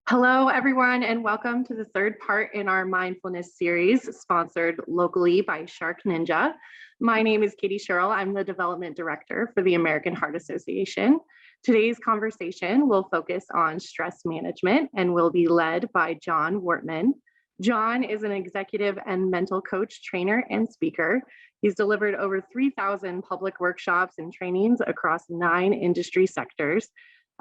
Hello, everyone, and welcome to the third part in our mindfulness series, sponsored locally by Shark Ninja. My name is Katie Sherrill. I'm the Development Director for the American Heart Association. Today's conversation will focus on stress management and will be led by Jon Wortmann. Jon is an executive and mental coach, trainer, and speaker. He's delivered over 3,000 public workshops and trainings across 9 industry sectors.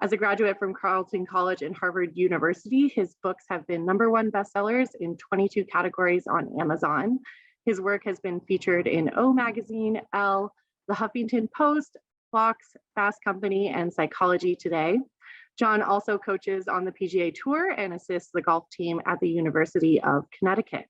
As a graduate from Carleton College and Harvard University, his books have been #1 bestsellers in 22 categories on Amazon. His work has been featured in O Magazine, Elle, The Huffington Post, Fox, Fast Company, and Psychology Today. Jon also coaches on the PGA Tour and assists the golf team at the University of Connecticut.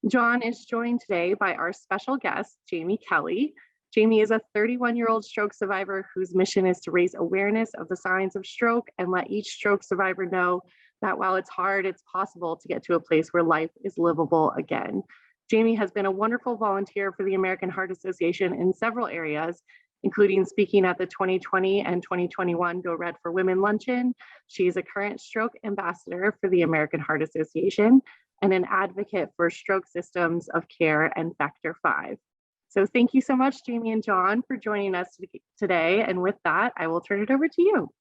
Jon is joined today by our special guest, Jayme Kelly. Jayme is a 31-year-old stroke survivor whose mission is to raise awareness of the signs of stroke and let each stroke survivor know that while it's hard, it's possible to get to a place where life is livable again. Jayme has been a wonderful volunteer for the American Heart Association in several areas, including speaking at the 2020 and 2021 Go Red for Women luncheon. She is a current stroke ambassador for the American Heart Association and an advocate for stroke systems of care and Factor 5. So thank you so much, Jayme and Jon, for joining us today. And with that, I will turn it over to you.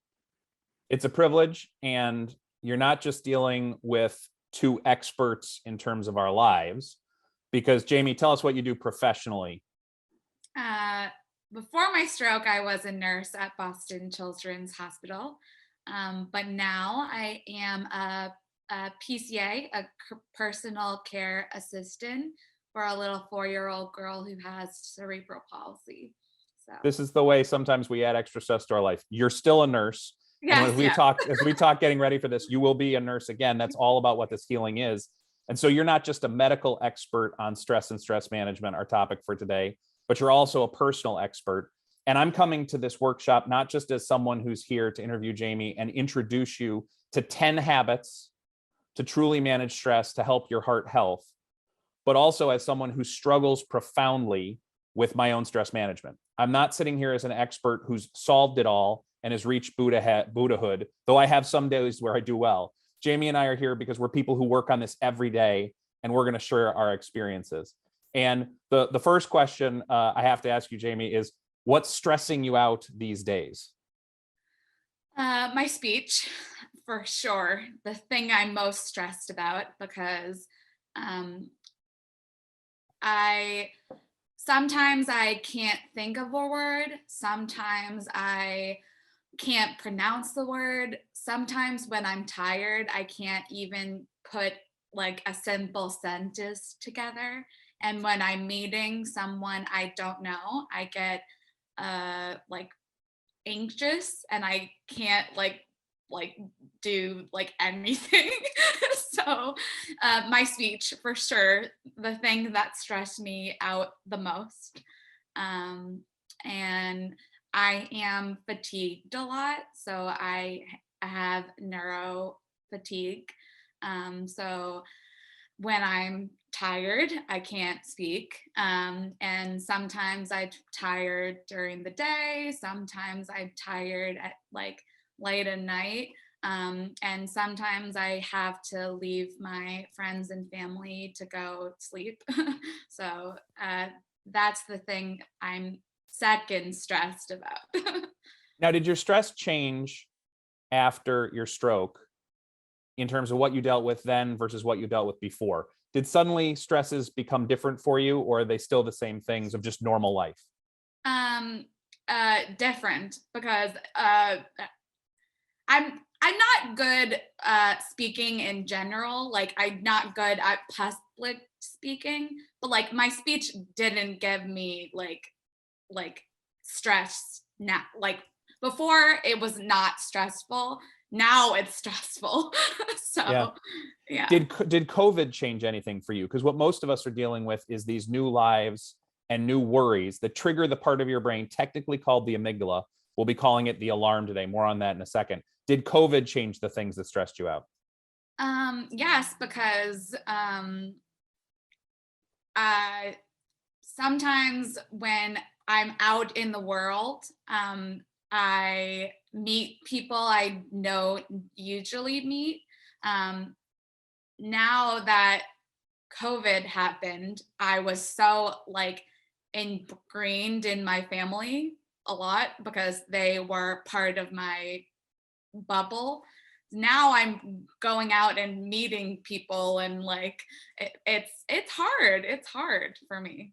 It's a privilege, and you're not just dealing with two experts in terms of our lives, because Jayme, tell us what you do professionally. Before my stroke, I was a nurse at Boston Children's Hospital, but now I am a PCA, a personal care assistant, for a little 4-year-old girl who has cerebral palsy. So this is the way sometimes we add extra stress to our life. You're still a nurse. Yes, and as we talk getting ready for this, you will be a nurse again. That's all about what this healing is. And so you're not just a medical expert on stress and stress management, our topic for today, but you're also a personal expert. And I'm coming to this workshop not just as someone who's here to interview Jayme and introduce you to 10 habits to truly manage stress to help your heart health, but also as someone who struggles profoundly with my own stress management. I'm not sitting here as an expert who's solved it all and has reached Buddhahood, though I have some days where I do well. Jayme and I are here because we're people who work on this every day, and we're going to share our experiences. And the first question I have to ask you, Jayme, is what's stressing you out these days? My speech, for sure. The thing I'm most stressed about, because sometimes I can't think of a word. Sometimes I can't pronounce the word. Sometimes when I'm tired, I can't even put like a simple sentence together. And when I'm meeting someone I don't know, I get like anxious and I can't like do like anything. So my speech, for sure, the thing that stressed me out the most. And I am fatigued a lot, so I have neuro fatigue. So when I'm tired, I can't speak. And sometimes I'm tired during the day. Sometimes I'm tired at like late at night. And sometimes I have to leave my friends and family to go sleep. So that's the thing I'm second stressed about. Now, did your stress change after your stroke in terms of what you dealt with then versus what you dealt with before? Did suddenly stresses become different for you, or are they still the same things of just normal life? Different, because I'm not good speaking in general. Like, I'm not good at public speaking, but like my speech didn't give me like stress now. Like before it was not stressful. Now it's stressful. So yeah. Did COVID change anything for you? Because what most of us are dealing with is these new lives and new worries that trigger the part of your brain technically called the amygdala. We'll be calling it the alarm today. More on that in a second. Did COVID change the things that stressed you out? Yes, because sometimes when I'm out in the world, I meet people I don't usually meet. Now that COVID happened, I was so like ingrained in my family a lot because they were part of my bubble. Now I'm going out and meeting people, and like it's hard. It's hard for me.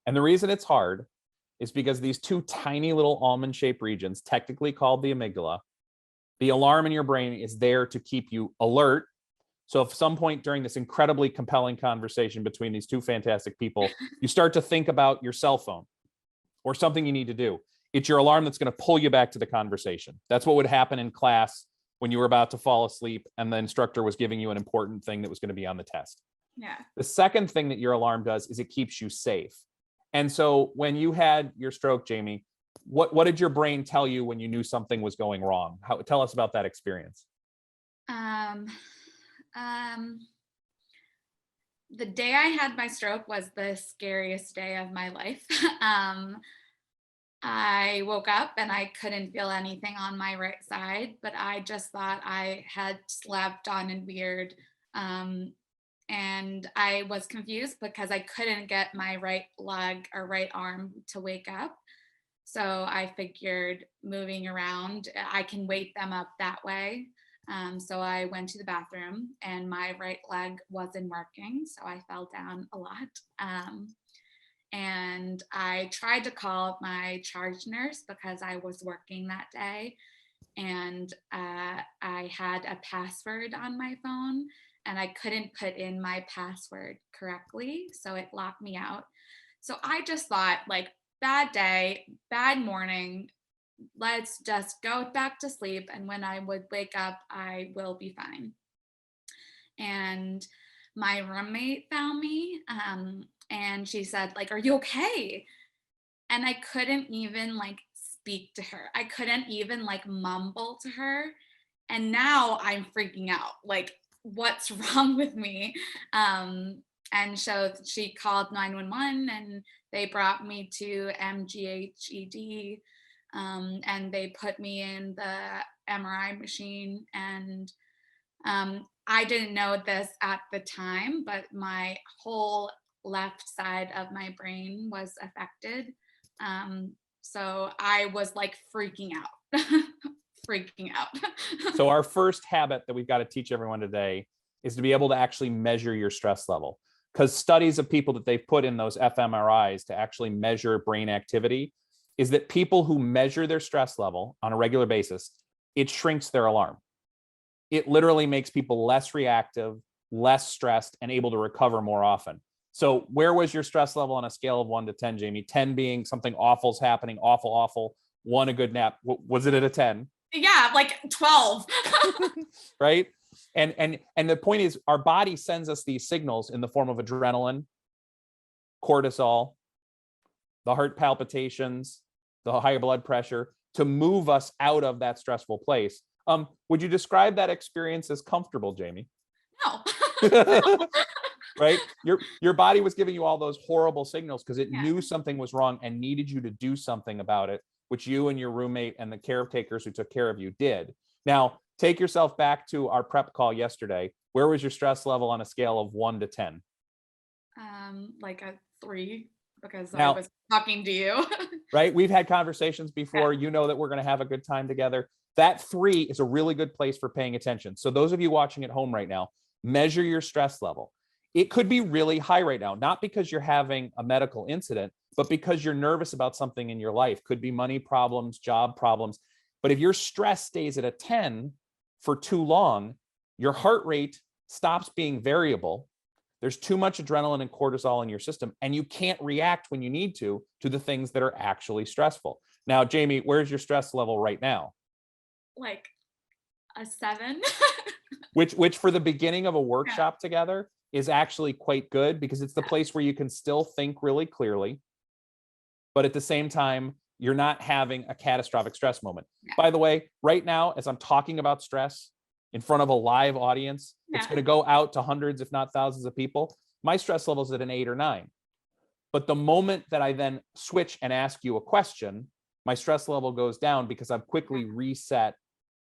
And the reason it's hard is because these two tiny little almond-shaped regions, technically called the amygdala, the alarm in your brain is there to keep you alert. So if some point during this incredibly compelling conversation between these two fantastic people, you start to think about your cell phone or something you need to do, it's your alarm that's going to pull you back to the conversation. That's what would happen in class when you were about to fall asleep and the instructor was giving you an important thing that was going to be on the test. Yeah. The second thing that your alarm does is it keeps you safe. And so when you had your stroke, Jayme, what did your brain tell you when you knew something was going wrong? Tell us about that experience. The day I had my stroke was the scariest day of my life. I woke up and I couldn't feel anything on my right side, but I just thought I had slept on and weird. And I was confused because I couldn't get my right leg or right arm to wake up. So I figured moving around, I can wake them up that way. So I went to the bathroom and my right leg wasn't working. So I fell down a lot. And I tried to call my charge nurse because I was working that day. And I had a password on my phone and I couldn't put in my password correctly. So it locked me out. So I just thought, like, bad day, bad morning. Let's just go back to sleep. And when I would wake up, I will be fine. And my roommate found me and she said, like, are you okay? And I couldn't even like speak to her. I couldn't even like mumble to her. And now I'm freaking out. Like, what's wrong with me? And so she called 911 and they brought me to MGHED. And they put me in the MRI machine. And I didn't know this at the time, but my whole left side of my brain was affected. So I was like freaking out, freaking out. So our first habit that we've got to teach everyone today is to be able to actually measure your stress level, because studies of people that they've put in those fMRIs to actually measure brain activity is that people who measure their stress level on a regular basis, it shrinks their alarm. It literally makes people less reactive, less stressed, and able to recover more often. So where was your stress level on a scale of 1 to 10, Jayme? 10 being something awful's happening, awful, awful. 1, a good nap. Was it at a 10? Yeah, like 12. Right? And the point is, our body sends us these signals in the form of adrenaline, cortisol, the heart palpitations, the higher blood pressure, to move us out of that stressful place. Would you describe that experience as comfortable, Jayme? No. Right? Your body was giving you all those horrible signals because it Yeah. knew something was wrong and needed you to do something about it, which you and your roommate and the caretakers who took care of you did. Now, take yourself back to our prep call yesterday. Where was your stress level on a scale of 1 to 10? Like a 3, because Now, I was talking to you. right? We've had conversations before. Yeah. You know that we're going to have a good time together. That 3 is a really good place for paying attention. So those of you watching at home right now, measure your stress level. It could be really high right now, not because you're having a medical incident, but because you're nervous about something in your life. Could be money problems, job problems. But if your stress stays at a 10 for too long, your heart rate stops being variable. There's too much adrenaline and cortisol in your system, and you can't react when you need to the things that are actually stressful. Now, Jayme, where's your stress level right now? Like a 7. which for the beginning of a workshop together is actually quite good, because it's the place where you can still think really clearly, but at the same time, you're not having a catastrophic stress moment. Yeah. By the way, right now, as I'm talking about stress in front of a live audience, it's going to go out to hundreds, if not thousands of people. My stress level is at an 8 or 9. But the moment that I then switch and ask you a question, my stress level goes down because I've quickly reset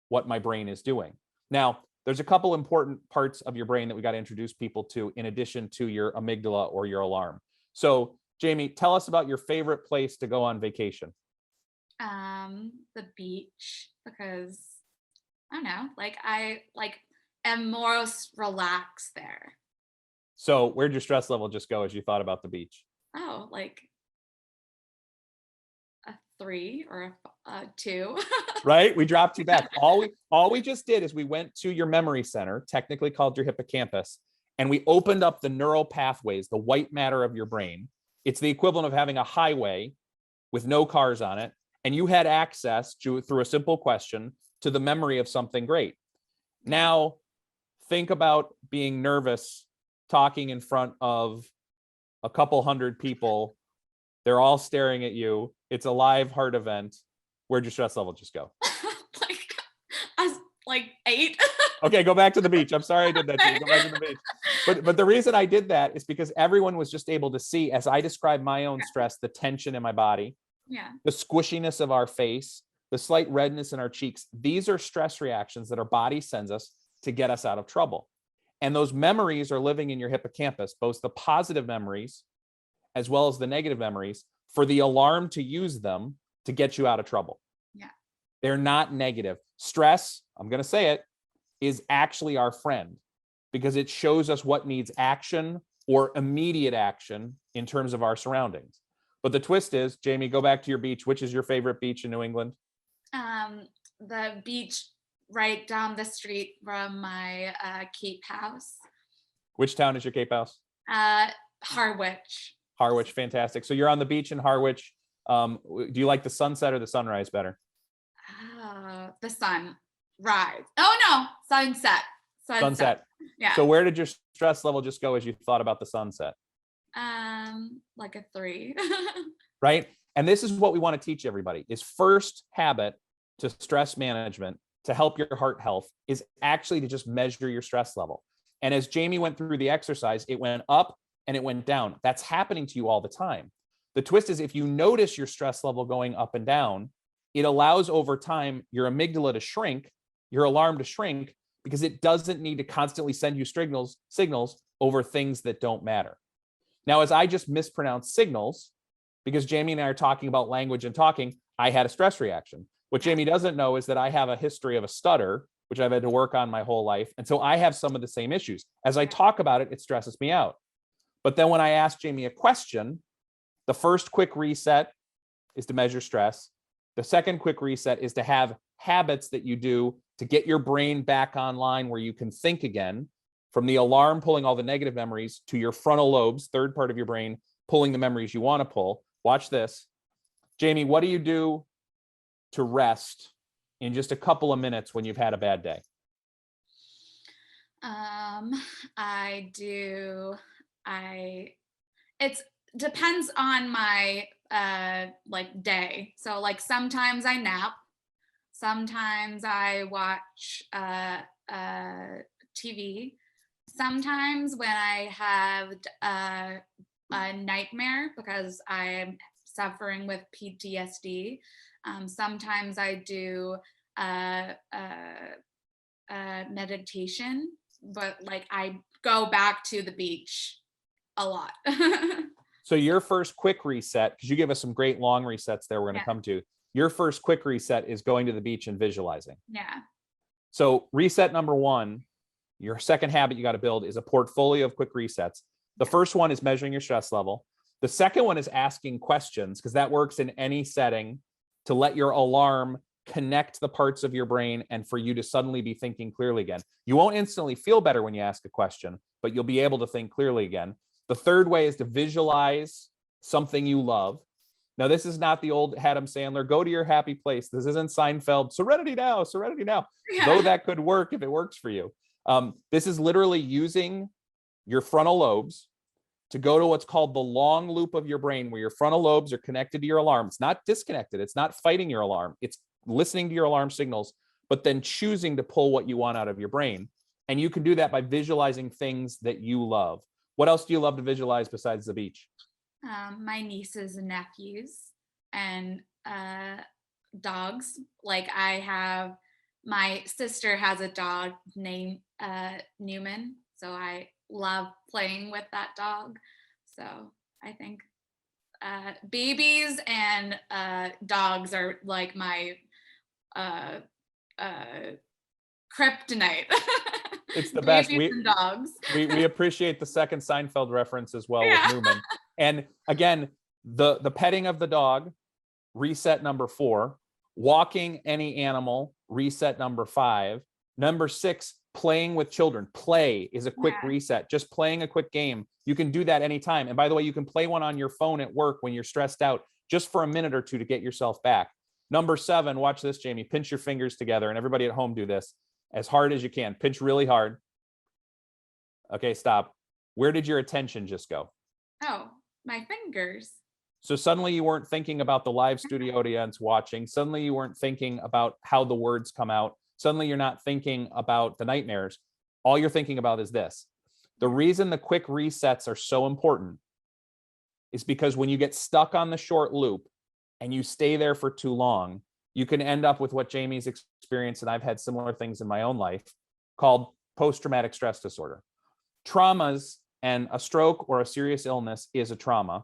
what my brain is doing. Now, there's a couple important parts of your brain that we got to introduce people to in addition to your amygdala or your alarm. So Jayme, tell us about your favorite place to go on vacation. The beach, because I don't know, like I am more relaxed there. So where'd your stress level just go as you thought about the beach? Oh, like a 3 or a 2. Right? We dropped you back. All we just did is we went to your memory center, technically called your hippocampus, and we opened up the neural pathways, the white matter of your brain. It's the equivalent of having a highway with no cars on it, and you had access through a simple question to the memory of something great. Now, think about being nervous, talking in front of a couple hundred people. They're all staring at you. It's a live heart event. Where'd your stress level just go? like 8. Okay, go back to the beach. I'm sorry I did that to you. Go back to the beach. But the reason I did that is because everyone was just able to see, as I described my own stress, the tension in my body, the squishiness of our face, the slight redness in our cheeks. These are stress reactions that our body sends us to get us out of trouble. And those memories are living in your hippocampus, both the positive memories as well as the negative memories, for the alarm to use them to get you out of trouble. Yeah. They're not negative. Stress, I'm going to say it, is actually our friend because it shows us what needs action or immediate action in terms of our surroundings. But the twist is, Jayme, go back to your beach. Which is your favorite beach in New England? The beach right down the street from my Cape house. Which town is your Cape house? Harwich. Harwich, fantastic. So you're on the beach in Harwich. Do you like the sunset or the sunrise better? The sunrise. Oh no, sunset. Sunset. Yeah. So where did your stress level just go as you thought about the sunset? Like a 3. Right? And this is what we want to teach everybody is first habit to stress management to help your heart health is actually to just measure your stress level. And as Jayme went through the exercise, it went up and it went down. That's happening to you all the time. The twist is if you notice your stress level going up and down, it allows over time your amygdala to shrink, your alarm to shrink, because it doesn't need to constantly send you signals over things that don't matter. Now, as I just mispronounced signals, because Jayme and I are talking about language and talking, I had a stress reaction. What Jayme doesn't know is that I have a history of a stutter, which I've had to work on my whole life. And so I have some of the same issues. As I talk about it, it stresses me out. But then when I ask Jayme a question, the first quick reset is to measure stress. The second quick reset is to have habits that you do to get your brain back online where you can think again, from the alarm pulling all the negative memories to your frontal lobes, third part of your brain, pulling the memories you want to pull. Watch this. Jayme, what do you do to rest in just a couple of minutes when you've had a bad day? It depends on my like day. So like sometimes I nap, sometimes I watch TV. Sometimes when I have a nightmare because I am suffering with PTSD, sometimes I do meditation, but like I go back to the beach a lot. So your first quick reset, because you give us some great long resets there we're going to come to, your first quick reset is going to the beach and visualizing. Yeah. So reset number 1, your second habit you got to build is a portfolio of quick resets. The first one is measuring your stress level. The second one is asking questions, because that works in any setting to let your alarm connect the parts of your brain and for you to suddenly be thinking clearly again. You won't instantly feel better when you ask a question, but you'll be able to think clearly again. The third way is to visualize something you love. Now, this is not the old Adam Sandler, go to your happy place. This isn't Seinfeld, serenity now, serenity now. Yeah. Though that could work if it works for you. This is literally using your frontal lobes to go to what's called the long loop of your brain, where your frontal lobes are connected to your alarm. It's not disconnected. It's not fighting your alarm. It's listening to your alarm signals, but then choosing to pull what you want out of your brain. And you can do that by visualizing things that you love. What else do you love to visualize besides the beach? My nieces and nephews and dogs. Like I have my sister has a dog named Newman, so I love playing with that dog. So I think babies and dogs are like my kryptonite. It's the best. Babies and dogs. we appreciate the second Seinfeld reference as well Yeah. with Newman. And again, the petting of the dog, reset number 4. Walking any animal, reset number 5. Number 6, playing with children. Play is a quick reset. Just playing a quick game. You can do that anytime. And by the way, you can play one on your phone at work when you're stressed out, just for a minute or two to get yourself back. Number 7, watch this, Jayme. Pinch your fingers together, and everybody at home do this as hard as you can. Pinch really hard. Okay, stop. Where did your attention just go? Oh, my fingers. So suddenly you weren't thinking about the live studio audience watching. Suddenly you weren't thinking about how the words come out. Suddenly you're not thinking about the nightmares. All you're thinking about is this. The reason the quick resets are so important is because when you get stuck on the short loop and you stay there for too long, you can end up with what Jayme's experienced, and I've had similar things in my own life, called post-traumatic stress disorder. Traumas, and a stroke or a serious illness is a trauma,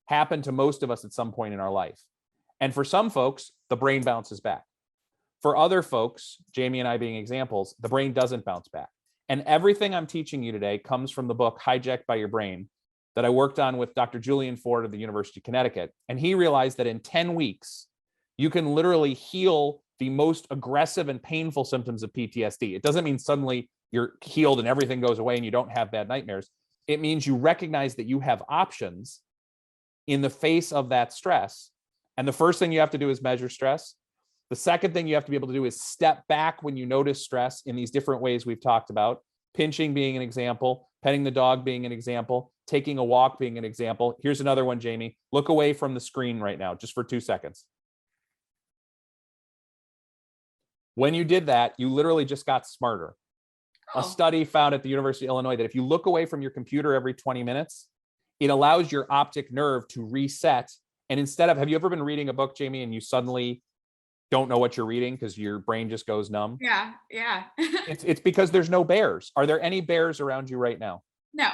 happen to most of us at some point in our life. And for some folks, the brain bounces back. For other folks, Jayme and I being examples, the brain doesn't bounce back. And everything I'm teaching you today comes from the book Hijacked by Your Brain that I worked on with Dr. Julian Ford of the University of Connecticut. And he realized that in 10 weeks, you can literally heal the most aggressive and painful symptoms of PTSD. It doesn't mean suddenly you're healed and everything goes away and you don't have bad nightmares. It means you recognize that you have options in the face of that stress. And the first thing you have to do is measure stress. The second thing you have to be able to do is step back when you notice stress in these different ways we've talked about. Pinching being an example, petting the dog being an example, taking a walk being an example. Here's another one, Jayme. Look away from the screen right now, just for 2 seconds. When you did that, you literally just got smarter. A study found at the University of Illinois that if you look away from your computer every 20 minutes, it allows your optic nerve to reset. And instead of, have you ever been reading a book, Jayme, and you suddenly don't know what you're reading because your brain just goes numb? Yeah. It's because there's no bears. Are there any bears around you right now? No.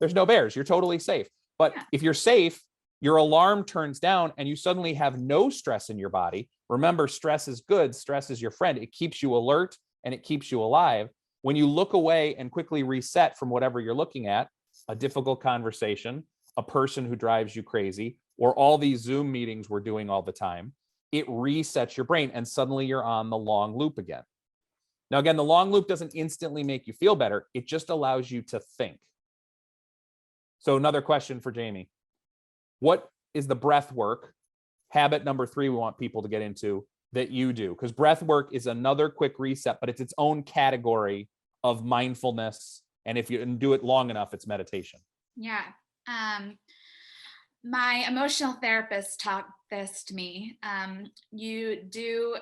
There's no bears. You're totally safe. But if you're safe, your alarm turns down and you suddenly have no stress in your body. Remember, stress is good. Stress is your friend. It keeps you alert and it keeps you alive. When you look away and quickly reset from whatever you're looking at, a difficult conversation, a person who drives you crazy, or all these Zoom meetings we're doing all the time, it resets your brain and suddenly you're on the long loop again. Now, again, the long loop doesn't instantly make you feel better. It just allows you to think. So another question for Jayme. What is the breath work, habit number 3 we want people to get into, that you do? Because breath work is another quick reset, but it's its own category of mindfulness. And if you can do it long enough, it's meditation. Yeah. My emotional therapist taught this to me. You do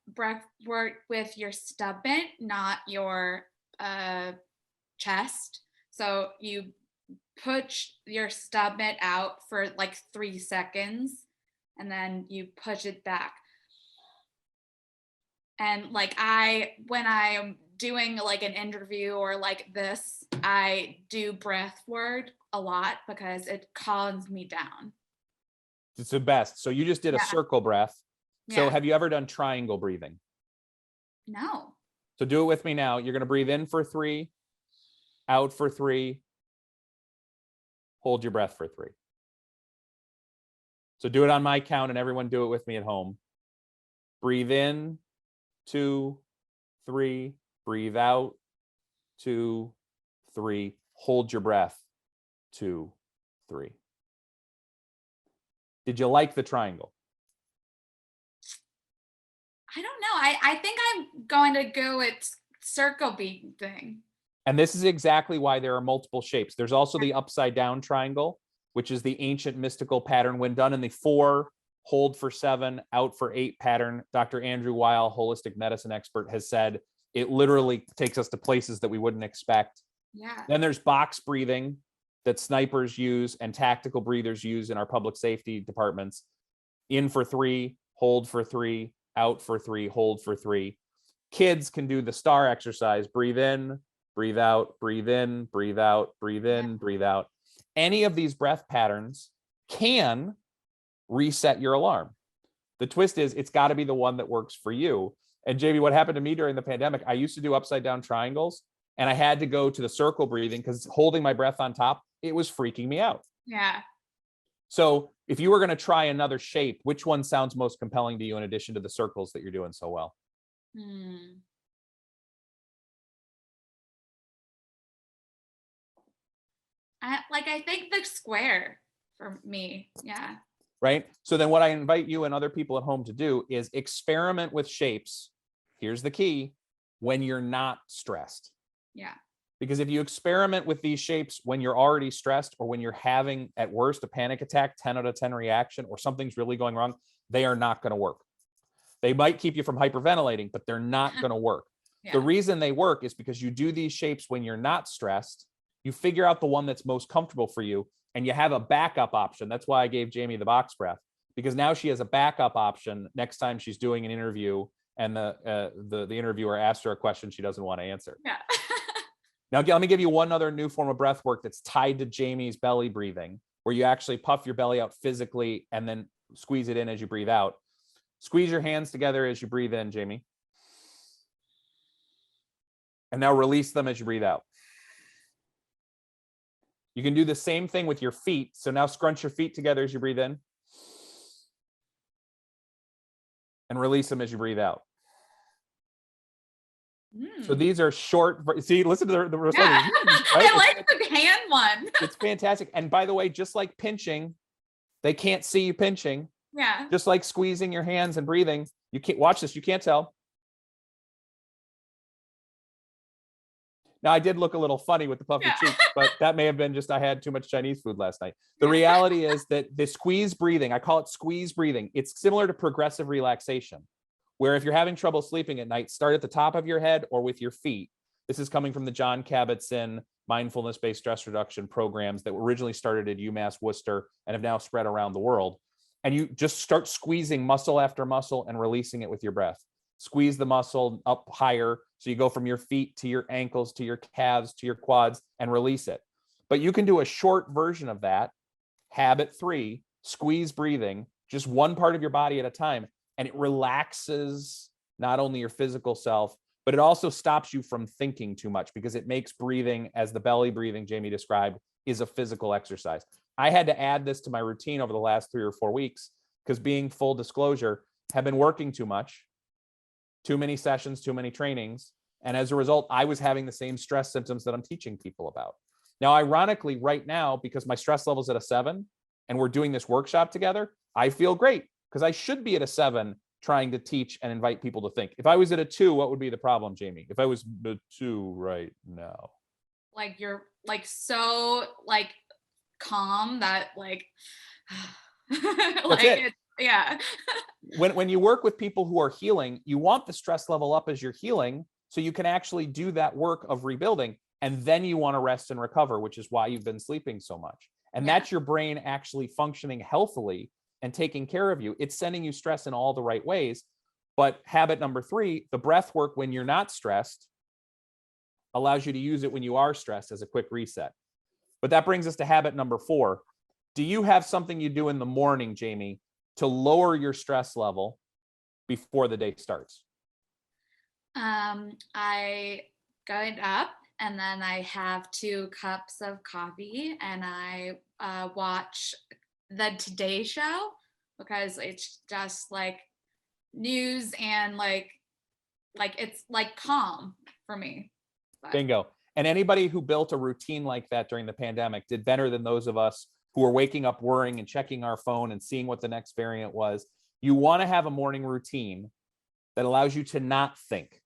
breath work with your stomach, not your chest. So you push your stomach out for like 3 seconds and then you push it back. And like when I am doing like an interview or like this, I do breath work a lot because it calms me down. It's the best. So you just did a circle breath. So have you ever done triangle breathing? No. So do it with me now. You're going to breathe in for 3, out for 3, hold your breath for 3. So do it on my count and everyone do it with me at home. Breathe in, 2, 3, breathe out, 2, 3, hold your breath, 2, 3. Did you like the triangle? I don't know. I think I'm going to go with circle beat thing. And this is exactly why there are multiple shapes. There's also the upside down triangle, which is the ancient mystical pattern. When done in the 4, hold for 7, out for 8 pattern, Dr. Andrew Weil, holistic medicine expert, has said it literally takes us to places that we wouldn't expect. Yeah. Then there's box breathing that snipers use and tactical breathers use in our public safety departments. In for 3, hold for 3, out for 3, hold for 3. Kids can do the star exercise, breathe in, breathe out, breathe in, breathe out, breathe in, breathe out. Any of these breath patterns can reset your alarm. The twist is it's got to be the one that works for you. And Jayme, what happened to me during the pandemic, I used to do upside down triangles and I had to go to the circle breathing because holding my breath on top, it was freaking me out. Yeah. So if you were going to try another shape, which one sounds most compelling to you in addition to the circles that you're doing so well? I think the square for me. Yeah. Right. So then what I invite you and other people at home to do is experiment with shapes. Here's the key: when you're not stressed. Yeah. Because if you experiment with these shapes when you're already stressed or when you're having at worst a panic attack, 10 out of 10 reaction, or something's really going wrong, they are not going to work. They might keep you from hyperventilating, but they're not going to work. Yeah. The reason they work is because you do these shapes when you're not stressed. You figure out the one that's most comfortable for you, and you have a backup option. That's why I gave Jayme the box breath, because now she has a backup option next time she's doing an interview and the interviewer asks her a question she doesn't want to answer. Yeah. Now, let me give you one other new form of breath work that's tied to Jayme's belly breathing, where you actually puff your belly out physically and then squeeze it in as you breathe out. Squeeze your hands together as you breathe in, Jayme. And now release them as you breathe out. You can do the same thing with your feet. So now scrunch your feet together as you breathe in. And release them as you breathe out. So these are short. See, listen to the Yeah. right? I like the hand one. It's fantastic. And by the way, just like pinching, they can't see you pinching. Yeah. Just like squeezing your hands and breathing. You can't watch this. You can't tell. Now, I did look a little funny with the puffy cheeks, but that may have been just I had too much Chinese food last night. The reality is that the squeeze breathing, I call it squeeze breathing. It's similar to progressive relaxation, where if you're having trouble sleeping at night, start at the top of your head or with your feet. This is coming from the Jon Kabat-Zinn mindfulness-based stress reduction programs that were originally started at UMass Worcester and have now spread around the world. And you just start squeezing muscle after muscle and releasing it with your breath. Squeeze the muscle up higher. So you go from your feet to your ankles, to your calves, to your quads, and release it. But you can do a short version of that. Habit 3, squeeze breathing, just one part of your body at a time. And it relaxes not only your physical self, but it also stops you from thinking too much because it makes breathing, as the belly breathing Jayme described, is a physical exercise. I had to add this to my routine over the last 3 or 4 weeks because, being full disclosure, have been working too much. Too many sessions, too many trainings. And as a result, I was having the same stress symptoms that I'm teaching people about. Now, ironically, right now, because my stress level's at a 7 and we're doing this workshop together, I feel great because I should be at a 7 trying to teach and invite people to think. If I was at a 2, what would be the problem, Jayme? If I was a 2 right now. Like you're like so like calm that like like it. Yeah. when you work with people who are healing, you want the stress level up as you're healing so you can actually do that work of rebuilding. And then you want to rest and recover, which is why you've been sleeping so much. And that's your brain actually functioning healthily and taking care of you. It's sending you stress in all the right ways. But habit number 3, the breath work when you're not stressed, allows you to use it when you are stressed as a quick reset. But that brings us to habit number 4. Do you have something you do in the morning, Jayme, to lower your stress level before the day starts? I get up and then I have 2 cups of coffee and I watch the Today Show because it's just like news and like it's like calm for me. But. Bingo. And anybody who built a routine like that during the pandemic did better than those of us who are waking up worrying and checking our phone and seeing what the next variant was. You want to have a morning routine that allows you to not think.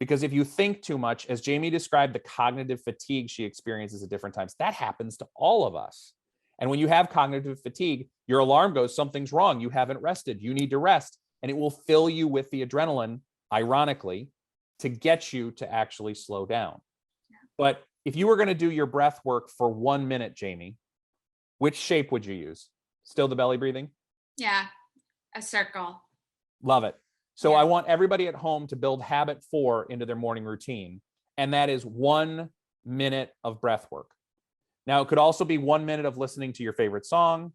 Because if you think too much, as Jayme described, the cognitive fatigue she experiences at different times, that happens to all of us. And when you have cognitive fatigue, your alarm goes, something's wrong. You haven't rested. You need to rest. And it will fill you with the adrenaline, ironically, to get you to actually slow down. But if you were going to do your breath work for 1 minute, Jayme, which shape would you use? Still the belly breathing? Yeah, a circle. Love it. So Yeah. I want everybody at home to build habit 4 into their morning routine. And that is 1 minute of breath work. Now, it could also be 1 minute of listening to your favorite song.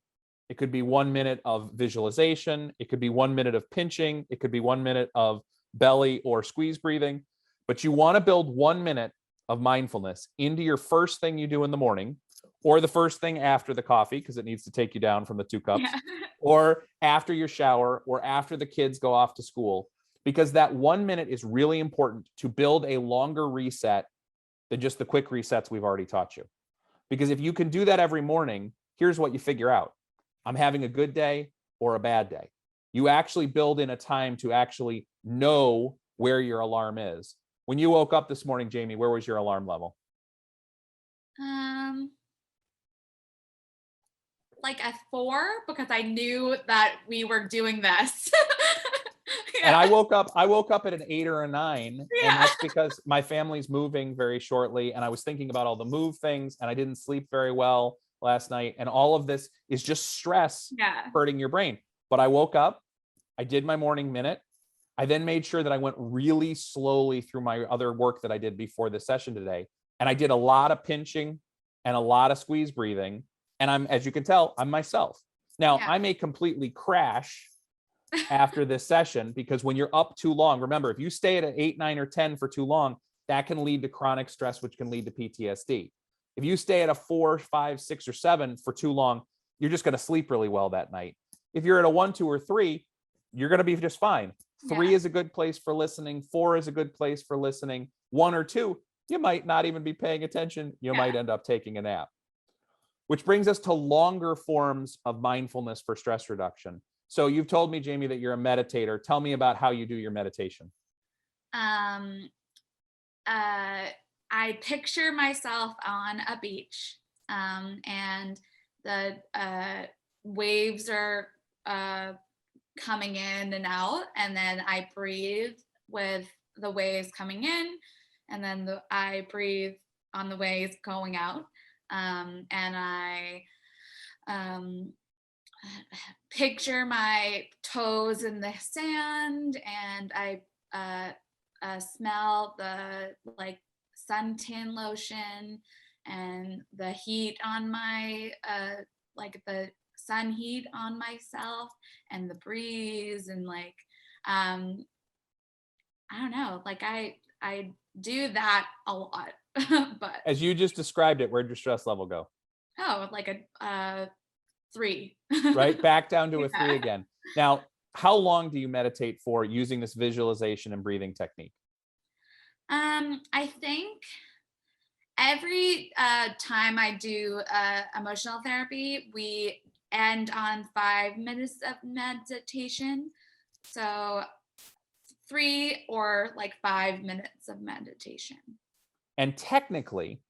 It could be 1 minute of visualization. It could be 1 minute of pinching. It could be 1 minute of belly or squeeze breathing. But you want to build 1 minute of mindfulness into your first thing you do in the morning, or the first thing after the coffee, because it needs to take you down from the 2 cups, Yeah. or after your shower, or after the kids go off to school, because that 1 minute is really important to build a longer reset than just the quick resets we've already taught you. Because if you can do that every morning, here's what you figure out. I'm having a good day or a bad day. You actually build in a time to actually know where your alarm is. When you woke up this morning, Jayme, where was your alarm level? Like a 4, because I knew that we were doing this. And I woke up at an 8 or a 9. And Yeah. that's because my family's moving very shortly. And I was thinking about all the move things, and I didn't sleep very well last night. And all of this is just stress Yeah. hurting your brain. But I woke up, I did my morning minute. I then made sure that I went really slowly through my other work that I did before the session today. And I did a lot of pinching and a lot of squeeze breathing. And I'm, as you can tell, I'm myself. Now, Yeah. I may completely crash after this session, because when you're up too long, remember, if you stay at an 8, 9, or 10 for too long, that can lead to chronic stress, which can lead to PTSD. If you stay at a 4, 5, 6, or 7 for too long, you're just going to sleep really well that night. If you're at a 1, 2, or 3, you're going to be just fine. 3 is a good place for listening. 4 is a good place for listening. 1 or 2, you might not even be paying attention. You might end up taking a nap. Which brings us to longer forms of mindfulness for stress reduction. So you've told me, Jayme, that you're a meditator. Tell me about how you do your meditation. I picture myself on a beach, and the waves are coming in and out, and then I breathe with the waves coming in, and then I breathe on the waves going out, and I picture my toes in the sand, and I smell the like suntan lotion and the heat on my like the sun heat on myself, and the breeze, and like I don't know, like I do that a lot. But as you just described it, where'd your stress level go? Like a 3. Right back down to a 3 again. Now, how long do you meditate for using this visualization and breathing technique? I think every time I do emotional therapy, we end on 5 minutes of meditation. So 3 or like 5 minutes of meditation. And technically,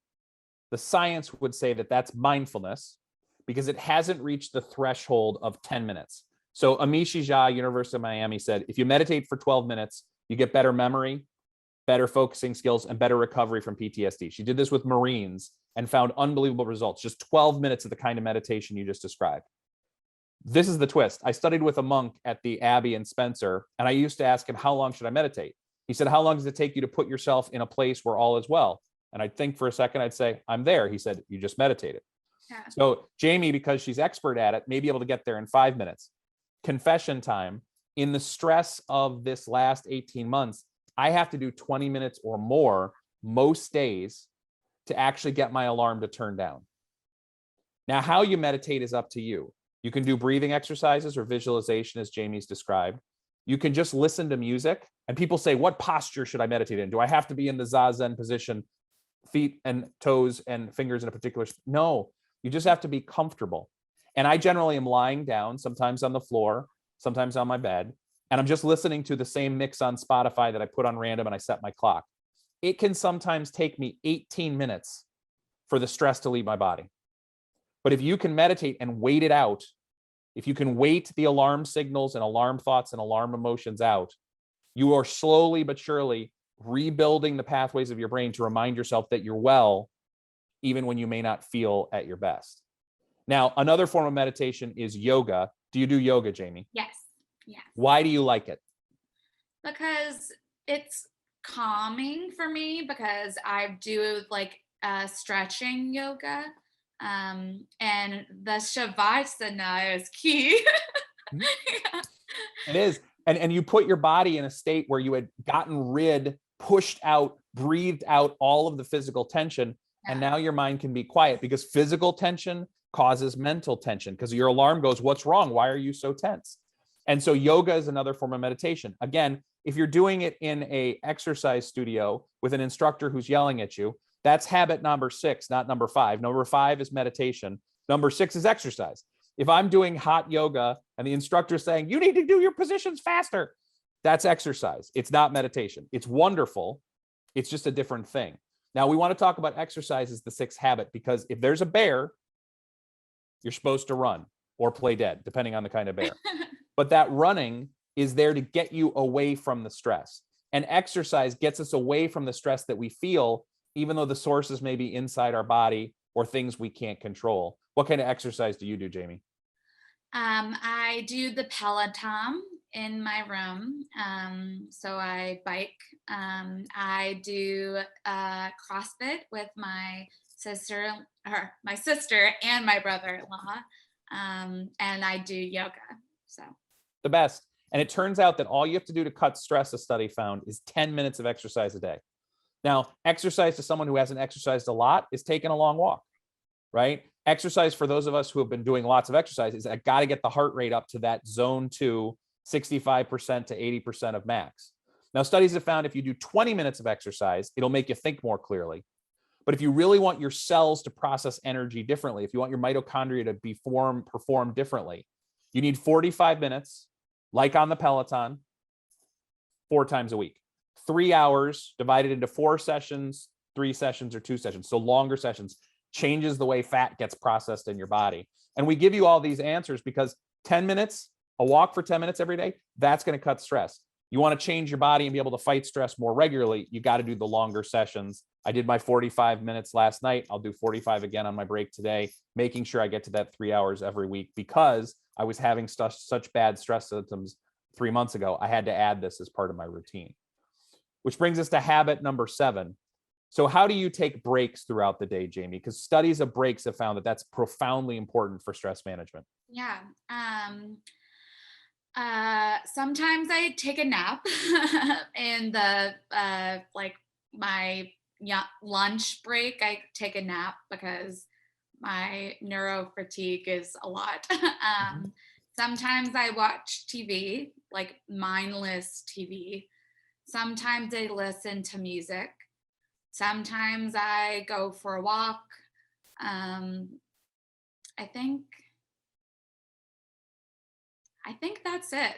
the science would say that that's mindfulness, because it hasn't reached the threshold of 10 minutes. So Amishi Jha, University of Miami, said, if you meditate for 12 minutes, you get better memory, better focusing skills, and better recovery from PTSD. She did this with Marines and found unbelievable results. Just 12 minutes of the kind of meditation you just described. This is the twist. I studied with a monk at the Abbey in Spencer, and I used to ask him, how long should I meditate? He said, how long does it take you to put yourself in a place where all is well? And I'd think for a second, I'd say, I'm there. He said, you just meditated. Yeah. So Jayme, because she's expert at it, may be able to get there in 5 minutes. Confession time. In the stress of this last 18 months, I have to do 20 minutes or more most days to actually get my alarm to turn down. Now, how you meditate is up to you. You can do breathing exercises or visualization, as Jayme's described. You can just listen to music. And people say, what posture should I meditate in? Do I have to be in the Zazen position, feet and toes and fingers in a particular? No, you just have to be comfortable. And I generally am lying down, sometimes on the floor, sometimes on my bed. And I'm just listening to the same mix on Spotify that I put on random, and I set my clock. It can sometimes take me 18 minutes for the stress to leave my body. But if you can meditate and wait it out, if you can wait the alarm signals and alarm thoughts and alarm emotions out, you are slowly but surely rebuilding the pathways of your brain to remind yourself that you're well, even when you may not feel at your best. Now, another form of meditation is yoga. Do you do yoga, Jayme? Yes. Yes. Why do you like it? Because it's calming for me because I do like stretching yoga. And the shavasana is key. Mhm. Yeah. It is. And you put your body in a state where you had gotten rid, pushed out, breathed out all of the physical tension. And Yeah. now your mind can be quiet because physical tension causes mental tension because your alarm goes, what's wrong? Why are you so tense? And so yoga is another form of meditation. Again, if you're doing it in a exercise studio with an instructor who's yelling at you, that's habit number 6, not number 5. Number 5 is meditation. Number 6 is exercise. If I'm doing hot yoga and the instructor is saying, you need to do your positions faster, that's exercise. It's not meditation. It's wonderful. It's just a different thing. Now, we want to talk about exercise as the 6th habit, because if there's a bear, you're supposed to run or play dead, depending on the kind of bear. But that running is there to get you away from the stress. And exercise gets us away from the stress that we feel, even though the sources may be inside our body or things we can't control. What kind of exercise do you do, Jayme? I do the Peloton in my room. So I bike. I do CrossFit with my sister and my brother-in-law. And I do yoga. So The best. And it turns out that all you have to do to cut stress, a study found, is 10 minutes of exercise a day. Now, exercise to someone who hasn't exercised a lot is taking a long walk, right? Exercise for those of us who have been doing lots of exercise is I got to get the heart rate up to that zone 2, 65% to 80% of max. Now, studies have found if you do 20 minutes of exercise, it'll make you think more clearly. But if you really want your cells to process energy differently, if you want your mitochondria to perform differently, you need 45 minutes, like on the Peloton, 4 times a week. 3 hours divided into 4 sessions, 3 sessions, or 2 sessions. So longer sessions changes the way fat gets processed in your body. And we give you all these answers because 10 minutes, a walk for 10 minutes every day, that's going to cut stress. You want to change your body and be able to fight stress more regularly, you got to do the longer sessions. I did my 45 minutes last night. I'll do 45 again on my break today, making sure I get to that 3 hours every week because I was having such bad stress symptoms 3 months ago. I had to add this as part of my routine. Which brings us to habit number 7. So how do you take breaks throughout the day, Jayme? Because studies of breaks have found that that's profoundly important for stress management. yeah. Sometimes I take a nap in the like my lunch break. I take a nap because my neuro fatigue is a lot. Sometimes I watch TV, like mindless TV. Sometimes I listen to music. Sometimes I go for a walk. I think that's it.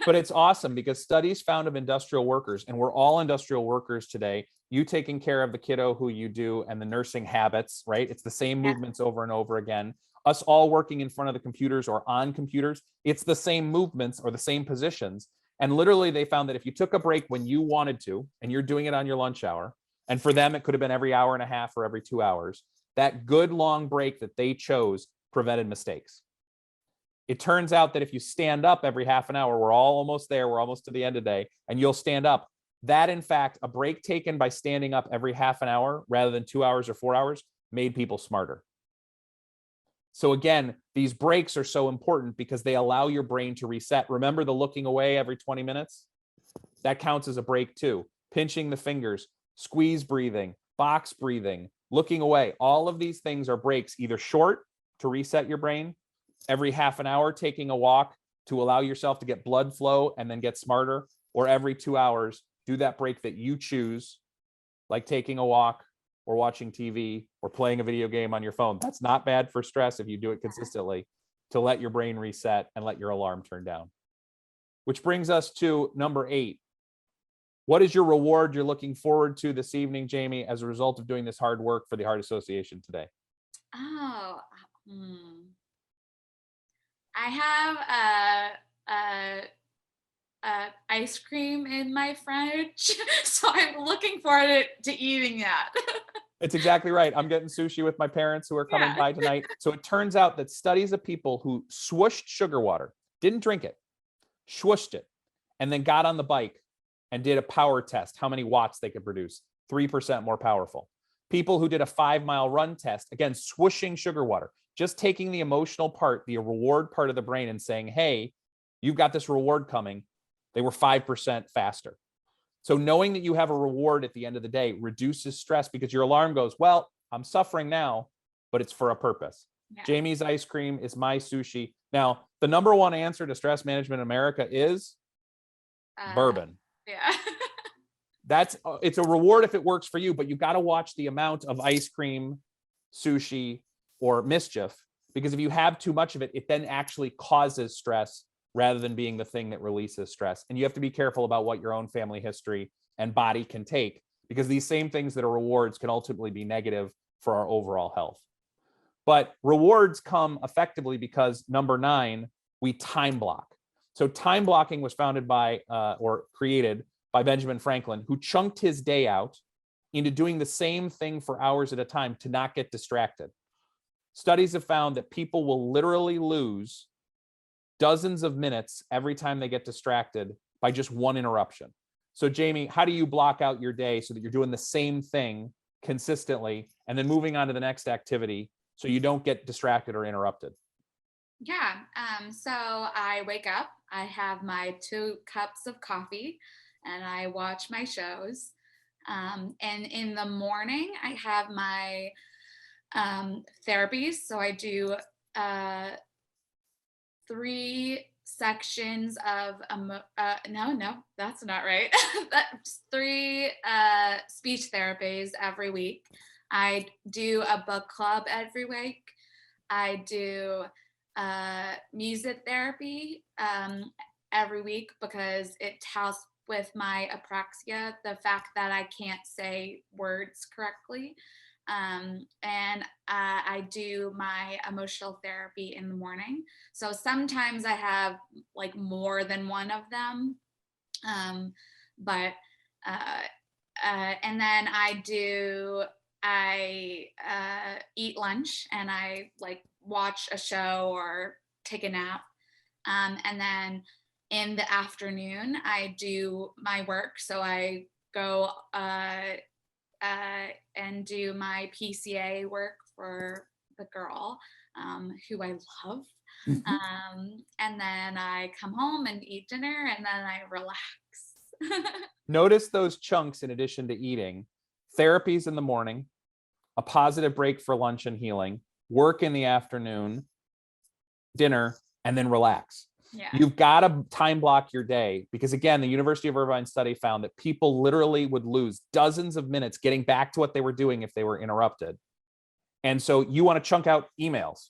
But it's awesome because studies found of industrial workers, and we're all industrial workers today, you taking care of the kiddo who you do and the nursing habits, right? It's the same movements over and over again. Us all working in front of the computers or on computers, it's the same movements or the same positions. And literally they found that if you took a break when you wanted to, and you're doing it on your lunch hour, and for them, it could have been every hour and a half or every 2 hours, that good long break that they chose prevented mistakes. It turns out that if you stand up every half an hour, we're all almost there, we're almost to the end of the day, and you'll stand up. That, in fact, a break taken by standing up every half an hour rather than 2 hours or 4 hours made people smarter. So again, these breaks are so important because they allow your brain to reset. Remember the looking away every 20 minutes? That counts as a break too. Pinching the fingers, squeeze breathing, box breathing, looking away. All of these things are breaks, either short to reset your brain, every half an hour taking a walk to allow yourself to get blood flow and then get smarter, or every 2 hours, do that break that you choose, like taking a walk or watching TV or playing a video game on your phone. That's not bad for stress if you do it consistently, to let your brain reset and let your alarm turn down. Which brings us to number 8. What is your reward you're looking forward to this evening, Jayme, as a result of doing this hard work for the Heart Association today? Oh, I have a ice cream in my fridge, so I'm looking forward to eating that. It's exactly right. I'm getting sushi with my parents who are coming by tonight. So it turns out that studies of people who swooshed sugar water, didn't drink it, swooshed it, and then got on the bike and did a power test, how many watts they could produce, 3% more powerful. People who did a 5-mile run test, again, swooshing sugar water, just taking the emotional part, the reward part of the brain and saying, hey, you've got this reward coming, they were 5% faster. So knowing that you have a reward at the end of the day reduces stress because your alarm goes, well, I'm suffering now, but it's for a purpose. Yeah. Jayme's ice cream is my sushi. Now, the number one answer to stress management in America is bourbon. Yeah. It's a reward if it works for you, but you've got to watch the amount of ice cream, sushi, or mischief, because if you have too much of it, it then actually causes stress rather than being the thing that releases stress. And you have to be careful about what your own family history and body can take, because these same things that are rewards can ultimately be negative for our overall health. But rewards come effectively because, number 9, we time block. So time blocking was founded by or created by Benjamin Franklin, who chunked his day out into doing the same thing for hours at a time to not get distracted. Studies have found that people will literally lose dozens of minutes every time they get distracted by just one interruption. So Jayme, how do you block out your day so that you're doing the same thing consistently and then moving on to the next activity so you don't get distracted or interrupted? Yeah, so I wake up, I have my 2 cups of coffee, and I watch my shows. And in the morning, I have my therapies. So I do 3 sections of no, that's not right. That's 3 speech therapies every week. I do a book club every week. I do music therapy every week because it helps with my apraxia, the fact that I can't say words correctly. And I do my emotional therapy in the morning. So sometimes I have like more than one of them. And then I eat lunch and I like watch a show or take a nap. And then in the afternoon, I do my work. So I go and do my PCA work for the girl who I love. And then I come home and eat dinner and then I relax. Notice those chunks in addition to eating. Therapies in the morning, a positive break for lunch and healing, work in the afternoon, dinner, and then relax. Yeah. You've got to time block your day because, again, the University of Irvine study found that people literally would lose dozens of minutes getting back to what they were doing if they were interrupted. And so you want to chunk out emails,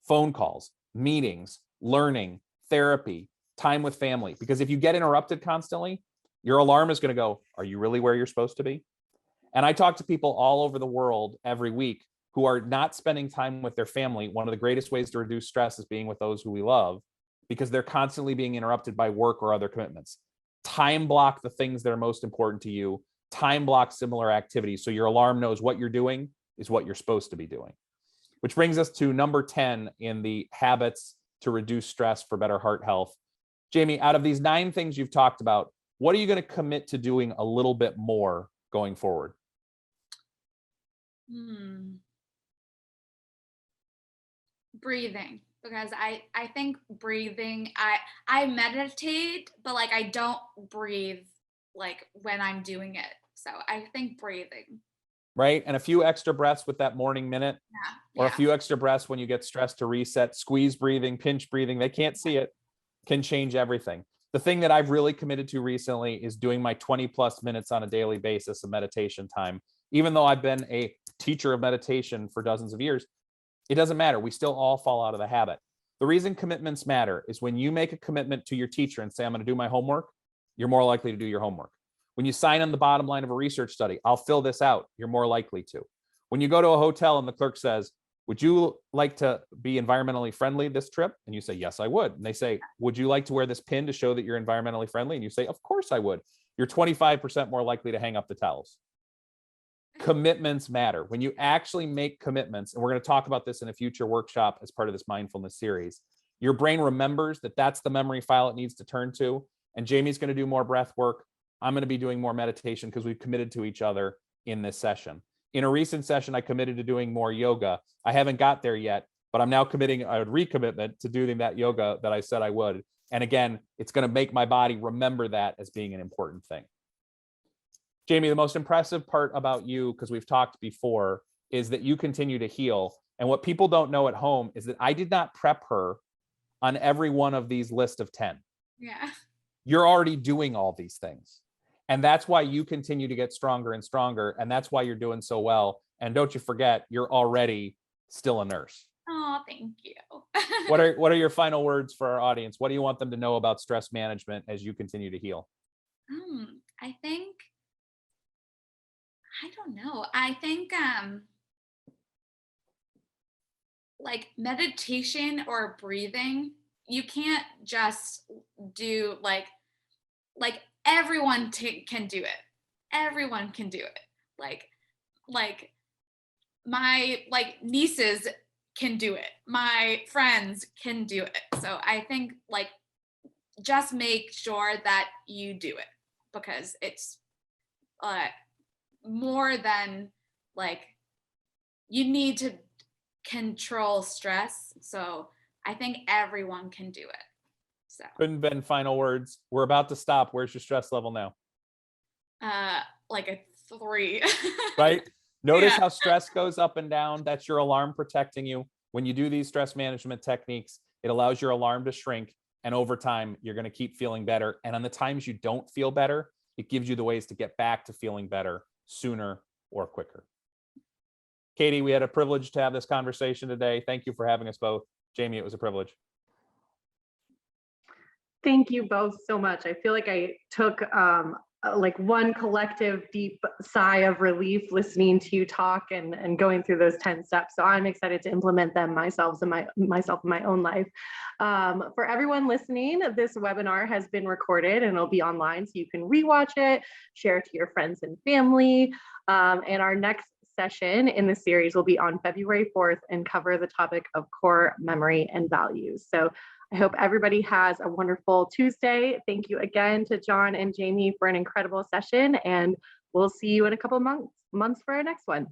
phone calls, meetings, learning, therapy, time with family, because if you get interrupted constantly, your alarm is going to go, are you really where you're supposed to be? And I talk to people all over the world every week who are not spending time with their family. One of the greatest ways to reduce stress is being with those who we love, because they're constantly being interrupted by work or other commitments. Time block the things that are most important to you. Time block similar activities so your alarm knows what you're doing is what you're supposed to be doing. Which brings us to number 10 in the habits to reduce stress for better heart health. Jayme, out of these 9 things you've talked about, what are you going to commit to doing a little bit more going forward? Breathing, because I think breathing, I meditate, but like I don't breathe like when I'm doing it. So I think breathing. Right. And a few extra breaths with that morning minute, or a few extra breaths when you get stressed to reset. Squeeze breathing, pinch breathing, they can't see it, can change everything. The thing that I've really committed to recently is doing my 20+ minutes on a daily basis of meditation time. Even though I've been a teacher of meditation for dozens of years, it doesn't matter. We still all fall out of the habit. The reason commitments matter is when you make a commitment to your teacher and say, I'm going to do my homework, you're more likely to do your homework. When you sign on the bottom line of a research study, I'll fill this out, you're more likely to. When you go to a hotel and the clerk says, would you like to be environmentally friendly this trip? And you say, yes, I would. And they say, would you like to wear this pin to show that you're environmentally friendly? And you say, of course I would. You're 25% more likely to hang up the towels. Commitments matter. When you actually make commitments, and we're going to talk about this in a future workshop as part of this mindfulness series, your brain remembers that that's the memory file it needs to turn to. And Jayme's going to do more breath work. I'm going to be doing more meditation because we've committed to each other in this session. In a recent session, I committed to doing more yoga. I haven't got there yet, but I'm now committing a recommitment to doing that yoga that I said I would. And again, it's going to make my body remember that as being an important thing. Jayme, the most impressive part about you, because we've talked before, is that you continue to heal. And what people don't know at home is that I did not prep her on every one of these list of 10. Yeah. You're already doing all these things. And that's why you continue to get stronger and stronger. And that's why you're doing so well. And don't you forget, you're already still a nurse. Oh, thank you. What are your final words for our audience? What do you want them to know about stress management as you continue to heal? I think, I don't know. I think like meditation or breathing, you can't just do like everyone can do it. Everyone can do it. Like my nieces can do it. My friends can do it. So I think like just make sure that you do it, because it's more than like you need to control stress. So I think everyone can do it. So Couldn't been final words. We're about to stop. Where's your stress level now? like a 3. Right? Notice Yeah. how stress goes up and down. That's your alarm protecting you. When you do these stress management techniques, it allows your alarm to shrink. And over time, you're going to keep feeling better. And on the times you don't feel better, it gives you the ways to get back to feeling better sooner or quicker. Katie, we had a privilege to have this conversation today. Thank you for having us both. Jayme, it was a privilege. Thank you both so much. I feel like I took like one collective deep sigh of relief listening to you talk and going through those 10 steps. So I'm excited to implement them myself in my own life. For everyone listening, this webinar has been recorded and it'll be online, so you can rewatch it, share it to your friends and family. And our next session in the series will be on February 4th and cover the topic of core memory and values. So I hope everybody has a wonderful Tuesday. Thank you again to Jon and Jayme for an incredible session, and we'll see you in a couple of months for our next one.